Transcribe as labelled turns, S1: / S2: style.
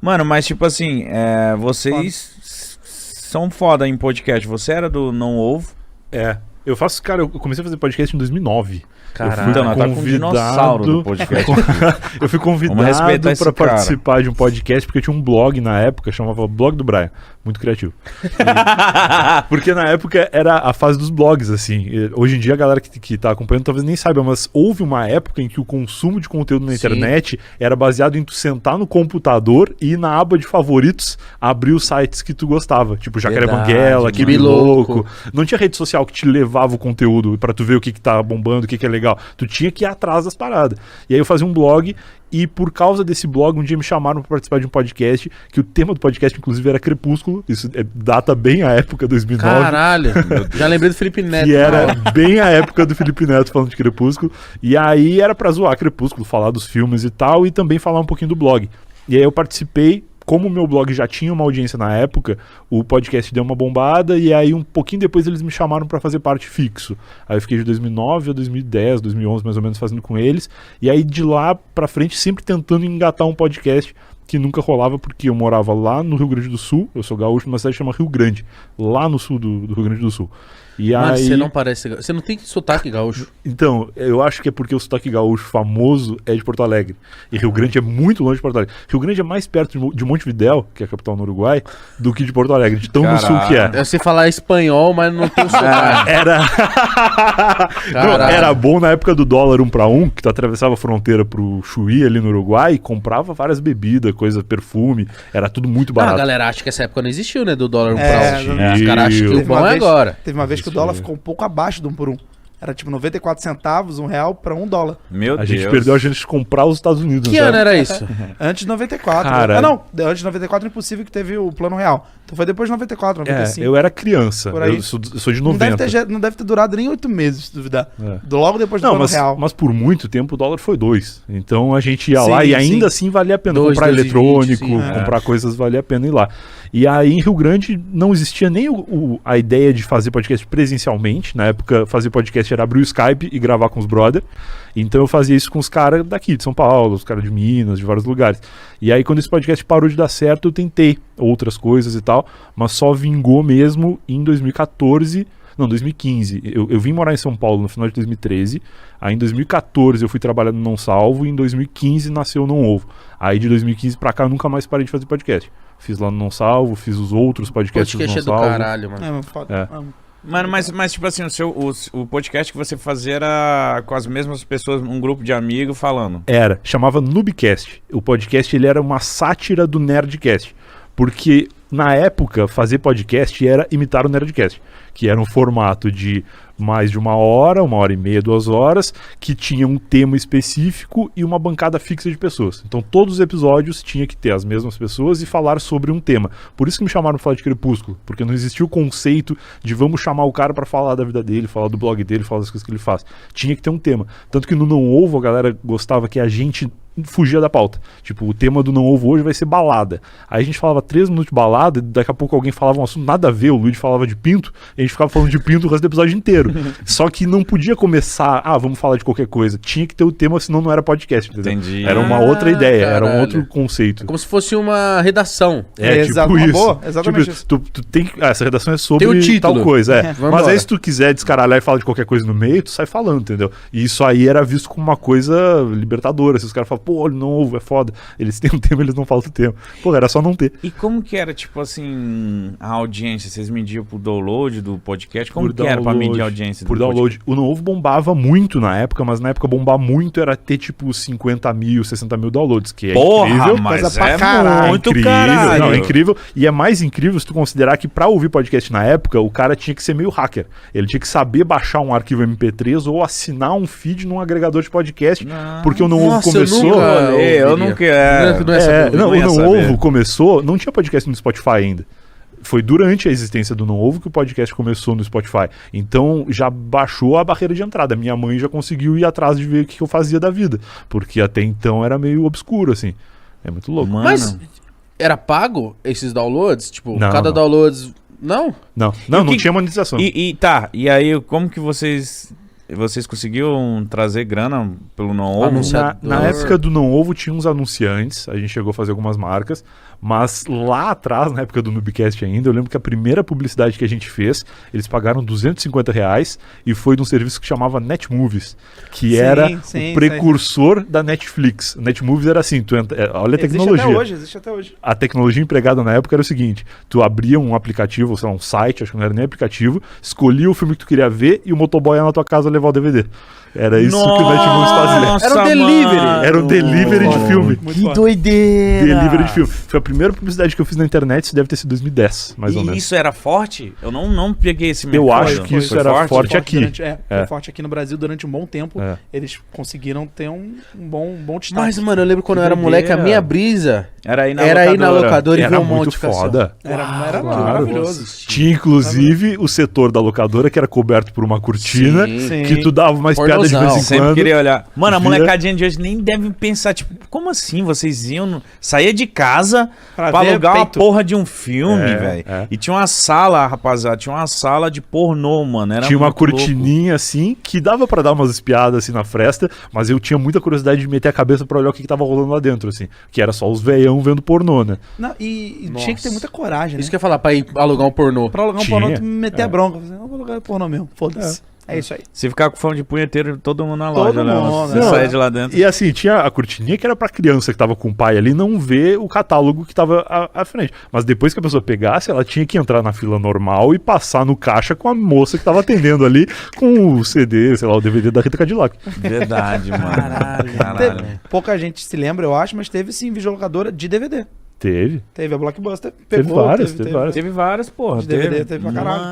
S1: Mano, mas tipo assim, vocês são foda em podcast. Você era do Não Ovo?
S2: Eu faço, cara, eu comecei a fazer podcast em 2009.
S1: Caralho, então, tá com um dinossauro do podcast.
S2: Eu fui convidado pra participar de um podcast porque eu tinha um blog na época, chamava Blog do Brian. Muito criativo. Porque na época era a fase dos blogs, assim. Hoje em dia a galera que tá acompanhando talvez nem saiba, mas houve uma época em que o consumo de conteúdo na internet era baseado em tu sentar no computador e ir na aba de favoritos abrir os sites que tu gostava. Tipo Jacaré Banguela, Que Louco. Não tinha rede social que te levava o conteúdo pra tu ver o que tá bombando, o que é legal. Tu tinha que ir atrás das paradas. E aí eu fazia um blog e por causa desse blog um dia me chamaram para participar de um podcast que o tema do podcast inclusive era Crepúsculo. Isso data bem a época 2009.
S3: Caralho, já lembrei do Felipe Neto.
S2: Que era bem a época do Felipe Neto falando de Crepúsculo. E aí era pra zoar Crepúsculo, falar dos filmes e tal, e também falar um pouquinho do blog. E aí eu participei. Como o meu blog já tinha uma audiência na época, o podcast deu uma bombada e aí um pouquinho depois eles me chamaram para fazer parte fixo. Aí eu fiquei de 2009 a 2010, 2011 mais ou menos fazendo com eles. E aí de lá pra frente sempre tentando engatar um podcast que nunca rolava porque eu morava lá no Rio Grande do Sul. Eu sou gaúcho numa cidade que chama Rio Grande, lá no sul do Rio Grande do Sul. E
S3: Mano,
S2: aí...
S3: você não parece... Você não tem sotaque gaúcho.
S2: Então, eu acho que é porque o sotaque gaúcho famoso é de Porto Alegre. E Rio Grande é muito longe de Porto Alegre. Rio Grande é mais perto de Montevidéu, que é a capital no Uruguai, do que de Porto Alegre, de tão no sul que é.
S3: Eu sei falar espanhol, mas não tem sotaque.
S2: Era bom na época do dólar 1 para 1, que tu atravessava a fronteira pro Chuí ali no Uruguai e comprava várias bebidas, coisa, perfume. Era tudo muito barato.
S3: A galera acha que essa época não existiu, né? Do dólar 1 para 1.
S2: Os
S3: caras acham que o bom é agora.
S4: Teve uma vez que o dólar ficou um pouco abaixo do 1 por 1. Era tipo 94 centavos, R$1 para $1.
S1: Meu Deus.
S2: A gente perdeu a chance de comprar os Estados Unidos.
S3: Que ano era isso?
S4: Antes de 94.
S2: Cara...
S4: não. Antes de 94 é impossível que teve o plano real. Então foi depois de 94, 95.
S2: Eu era criança. Eu sou de 90.
S4: Não deve ter durado nem 8 meses, se duvidar. Logo depois do plano real.
S2: Mas por muito tempo o dólar foi 2. Então a gente ia lá e ainda assim valia a pena comprar eletrônico, comprar coisas, valia a pena ir lá. E aí em Rio Grande não existia nem a ideia de fazer podcast presencialmente. Na época fazer podcast era abrir o Skype e gravar com os brother. Então eu fazia isso com os caras daqui de São Paulo, os caras de Minas, de vários lugares. E aí quando esse podcast parou de dar certo, eu tentei outras coisas e tal, mas só vingou mesmo em 2014, não, 2015. Eu vim morar em São Paulo no final de 2013, aí em 2014 eu fui trabalhar no Não Salvo e em 2015 nasceu o Não Ovo. Aí de 2015 pra cá eu nunca mais parei de fazer podcast. Fiz lá no Não Salvo, fiz os outros podcasts do Não Salvo.
S3: Podcast é do caralho, mano.
S4: Foda.
S1: Mano, mas tipo assim, o podcast que você fazia era com as mesmas pessoas, um grupo de amigos falando?
S2: Chamava Noobcast. O podcast ele era uma sátira do Nerdcast. Porque na época fazer podcast era imitar o Nerdcast, que era um formato de mais de 1 hora e meia, 2 horas, que tinha um tema específico e uma bancada fixa de pessoas. Então todos os episódios tinha que ter as mesmas pessoas e falar sobre um tema. Por isso que me chamaram para falar de Crepúsculo, porque não existia o conceito de vamos chamar o cara para falar da vida dele, falar do blog dele, falar das coisas que ele faz. Tinha que ter um tema. Tanto que no Não Ovo a galera gostava que a gente fugia da pauta. Tipo, o tema do Não Ovo hoje vai ser balada. Aí a gente falava 3 minutos de balada, e daqui a pouco alguém falava um assunto nada a ver, o Luigi falava de pinto, e a gente ficava falando de pinto o resto do episódio inteiro. Só que não podia começar, vamos falar de qualquer coisa. Tinha que ter o tema, senão não era podcast, entendeu?
S1: Entendi.
S2: Era uma outra ideia,
S3: caralho.
S2: era um outro conceito.
S3: É como se fosse uma redação.
S2: Tipo isso.
S4: Boa, exatamente
S2: tipo, tu tem essa redação é sobre
S3: tem o título.
S2: tal coisa. Mas
S3: embora.
S2: aí se tu quiser descaralhar e falar de qualquer coisa no meio, tu sai falando, entendeu? E isso aí era visto como uma coisa libertadora. Se os caras falam, pô, Não Ovo, é foda. Eles têm um tema, eles não falam do tema. Pô, era só não ter.
S1: E como que era, tipo assim, a audiência? Vocês mediam por download do podcast? Como que era pra medir a audiência
S2: por
S1: do
S2: download.
S1: podcast?
S2: O Não Ovo bombava muito na época, mas na época bombar muito era ter tipo 50 mil, 60 mil downloads, que é incrível.
S1: Mas
S4: pra
S1: é
S4: caralho.
S1: muito
S2: incrível.
S1: caralho.
S2: Não, é incrível. E é mais incrível se tu considerar que pra ouvir podcast na época, o cara tinha que ser meio hacker. Ele tinha que saber baixar um arquivo MP3 ou assinar um feed num agregador de podcast, porque o Não Ovo começou...
S1: Eu nunca...
S2: o Não Ovo começou, não tinha podcast no Spotify ainda. Foi durante a existência do Não Ovo que o podcast começou no Spotify. Então já baixou a barreira de entrada. Minha mãe já conseguiu ir atrás de ver o que eu fazia da vida. Porque até então era meio obscuro, assim. É muito louco.
S1: Mano.
S3: Mas era pago esses downloads? Tipo,
S2: Não,
S3: cada
S2: não.
S3: download... Não?
S2: Não tinha monetização.
S1: E aí como que vocês vocês conseguiram trazer grana pelo não ovo?
S3: Anunciador.
S2: Na época do Não Ovo tinha uns anunciantes, a gente chegou a fazer algumas marcas, mas lá atrás, na época do Noobcast ainda, eu lembro que a primeira publicidade que a gente fez, eles pagaram R$250 e foi de um serviço que chamava Netmovies, que era o precursor da Netflix. Netmovies era assim, olha a tecnologia.
S4: Existe até hoje.
S2: A tecnologia empregada na época era o seguinte, tu abria um aplicativo, sei lá, um site, acho que não era nem aplicativo, escolhia o filme que tu queria ver e o motoboy ia na tua casa levar o DVD. Era isso que o Netmovies fazia.
S3: Era um delivery.
S2: Era um delivery de filme.
S3: Que doideira.
S2: Delivery de filme. Foi a primeira publicidade que eu fiz na internet, isso deve ter sido 2010, mais ou
S1: E
S2: menos.
S1: isso era forte? Eu não peguei esse mercado.
S2: Eu acho que isso era forte aqui.
S4: Foi forte aqui no Brasil durante um bom tempo.
S2: É.
S4: Eles conseguiram ter um bom destaque.
S3: Mas, mano, eu lembro quando eu era
S1: doideira.
S3: moleque, a minha brisa
S1: Era aí
S3: na locadora e ver
S2: Era
S3: um monte
S2: muito
S3: de cassete.
S2: foda.
S4: Era
S2: Claro.
S4: maravilhoso.
S2: Tinha inclusive o setor da locadora que era coberto por uma cortina,
S3: Sim.
S2: que tu dava uma espiada de
S3: Pornozão.
S2: vez em
S1: Sempre
S2: quando.
S1: queria olhar. Mano, a
S2: Vira.
S1: molecadinha de hoje nem deve pensar, tipo, como assim? Vocês iam sair de casa
S4: Pra
S1: pra
S4: ver
S1: alugar uma
S4: peito.
S1: porra de um filme,
S2: É,
S1: velho.
S2: é.
S1: E tinha uma sala, rapaziada, tinha uma sala de pornô, mano. Era
S2: Tinha uma
S1: muito
S2: cortininha assim, que dava pra dar umas espiadas assim na fresta, mas eu tinha muita curiosidade de meter a cabeça pra olhar o que tava rolando lá dentro, assim. Que era só os veião vendo pornô, né?
S4: Não, e
S3: Nossa.
S4: tinha que ter muita coragem, né?
S3: Isso que eu ia falar, pra ir alugar um pornô.
S4: Pra alugar um
S2: Tinha.
S4: pornô, tu meter a bronca. Não vou alugar pornô mesmo. Foda-se. É isso aí.
S1: Se ficar com fome de punheteiro, todo mundo na
S4: Todo
S1: loja, né?
S4: mundo,
S1: Você
S2: né?
S1: saia de lá dentro.
S2: E assim, tinha a cortininha que era pra criança que tava com o pai ali não ver o catálogo que tava à frente. Mas depois que a pessoa pegasse, ela tinha que entrar na fila normal e passar no caixa com a moça que tava atendendo ali com o CD, sei lá, o DVD da Rita Cadillac.
S1: Verdade, mano. Caralho.
S4: Pouca gente se lembra, eu acho, mas teve sim videolocadora de DVD.
S2: Teve.
S4: Teve a Blockbuster,
S2: Teve
S4: pegou.
S2: várias, teve várias.
S1: Teve várias, porra.
S4: De DVD teve pra caralho.